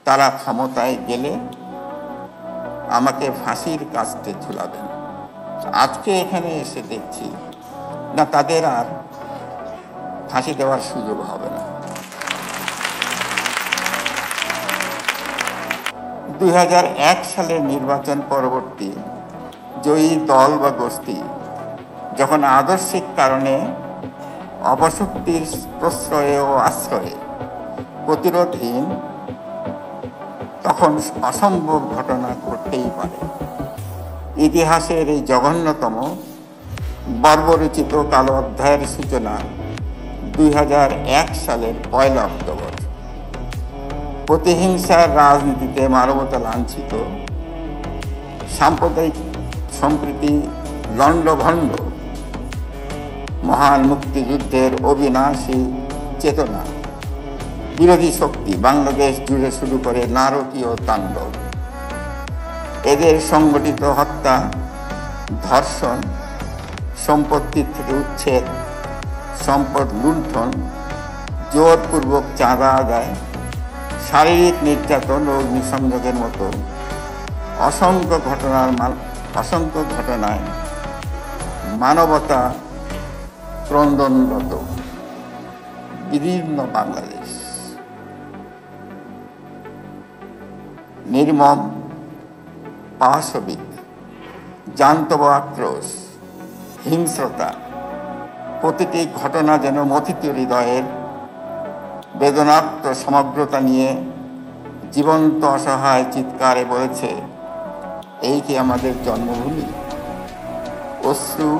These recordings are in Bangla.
তারা ক্ষমতায় গেলে আমাকে ফাঁসির কাস্তে ঝুলাবেন। আজকে এখানে এসে দেখছি না, তাদের আর ফাঁসি দেওয়ার সুযোগ হবে না। 2001 সালের নির্বাচন পরবর্তী জয়ী দল বা গোষ্ঠী যখন আদর্শিক কারণে অপশক্তির প্রশ্রয়ে ও আশ্রয়ে প্রতিরোধহীন, তখন অসম্ভব ঘটনা ঘটতেই পারে। ইতিহাসের এই জঘন্যতম বর্বরচিত কালো অধ্যায়ের সূচনা 2001 সালের 1 অক্টোবর। প্রতিহিংসার রাজনীতিতে মানবতা লাঞ্ছিত, সাম্প্রদায়িক সম্প্রীতি লণ্ডভণ্ড, মহান মুক্তিযুদ্ধের অবিনাশী চেতনা বিরোধী শক্তি বাংলাদেশ জুড়ে শুরু করে নারকীয় তাণ্ডব। এদের সংগঠিত হত্যা, ধর্ষণ, সম্পত্তির থেকে উচ্ছেদ, সম্পদ লুণ্ঠন, জোরপূর্বক চাঁদা আদায়, শারীরিক নির্যাতন ও অগ্নিসংযোগের মতো অসংখ্য ঘটনায় মানবতা ক্রন্দনরত বিদীর্ণ বাংলাদেশ। নির্মম, পাশবিক, জান্তব আক্রোশ, হিংস্রতা, প্রতিটি ঘটনা যেন মথিত হৃদয়ের বেদনার্ত সমগ্রতা নিয়ে জীবন্ত অসহায় চিৎকারে বলেছে, এই কি আমাদের জন্মভূমি? অশ্রু,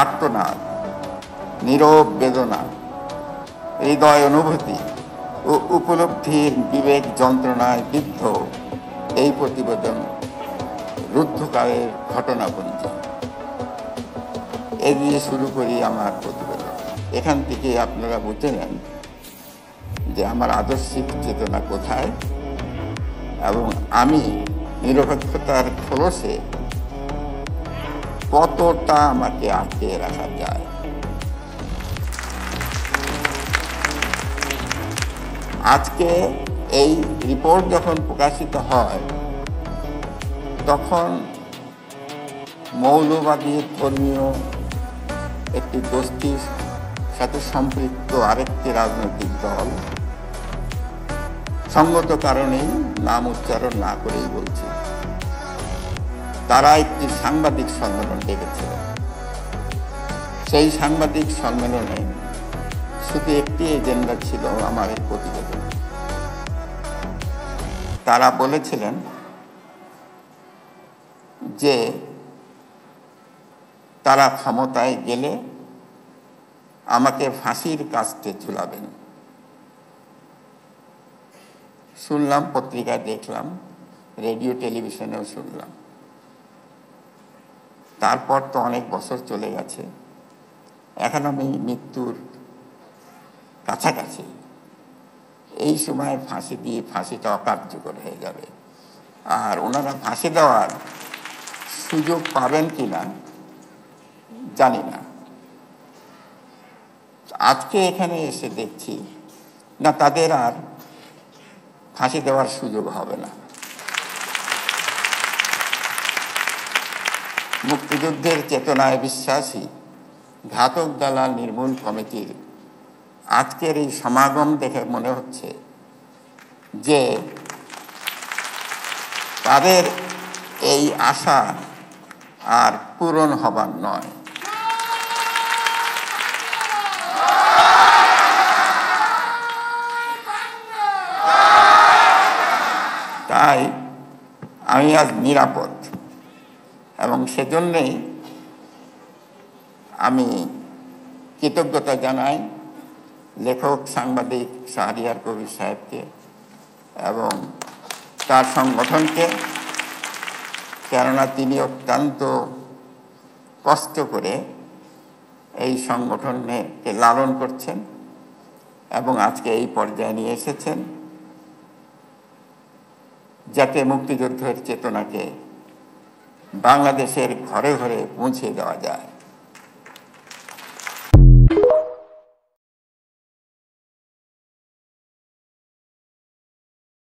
আর্তনাদ, নীরব বেদনা, হৃদয় অনুভূতি ও উপলব্ধির বিবেক যন্ত্রণায় বিদ্ধ এই প্রতিবেদন রুদ্ধকালের ঘটনাপঞ্জি। এ দিয়ে শুরু করি আমার প্রতিবেদন। এখান থেকে আপনারা বুঝে নেন যে আমার আদর্শিক চেতনা কোথায় এবং আমি নিরপেক্ষতার খোলসে কতটা আমাকে আটকে রাখা যায়। আজকে এই রিপোর্ট যখন প্রকাশিত হয়, তখন মৌলবাদী ধর্মীয় একটি গোষ্ঠীর সাথে সম্পৃক্ত আরেকটি রাজনৈতিক দল, সঙ্গত কারণেই নাম উচ্চারণ না করেই বলছি, তারা একটি সাংবাদিক সম্মেলন ডেকেছিলেন। সেই সাংবাদিক সম্মেলনে শুধু একটি এজেন্ডা ছিল আমার এই প্রতিবেদন। তারা বলেছিলেন যে তারা ক্ষমতায় গেলে আমাকে ফাঁসির কাস্তে ঝুলাবেন। শুনলাম, পত্রিকায় দেখলাম, রেডিও টেলিভিশনেও শুনলাম। তারপর তো অনেক বছর চলে গেছে, এখন আমি মৃত্যুর কাছাকাছি। এই সময় ফাঁসি দিয়ে ফাঁসিটা অকার্যকর হয়ে যাবে, আর ওনারা ফাঁসি দেওয়ার সুযোগ পাবেন কিনা জানি না। আজকে এখানে এসে দেখছি না, তাদের আর ফাঁসি দেওয়ার সুযোগ হবে না। মুক্তিযুদ্ধের চেতনায় বিশ্বাসী ঘাতক দালাল নির্মূল কমিটির আজকের এই সমাগম দেখে মনে হচ্ছে যে তাদের এই আশা আর পূরণ হবার নয়। তাই আমি আজ নিরাপদ, এবং সেজন্যই আমি কৃতজ্ঞতা জানাই লেখক সাংবাদিক শাহরিয়ার কবির সাহেবকে এবং তার সংগঠনকে, কেননা তিনি অত্যন্ত কষ্ট করে এই সংগঠনকে লালন করছেন এবং আজকে এই পর্যায়ে নিয়ে এসেছেন, যাতে মুক্তিযুদ্ধের চেতনাকে বাংলাদেশের ঘরে ঘরে পৌঁছে দেওয়া যায়।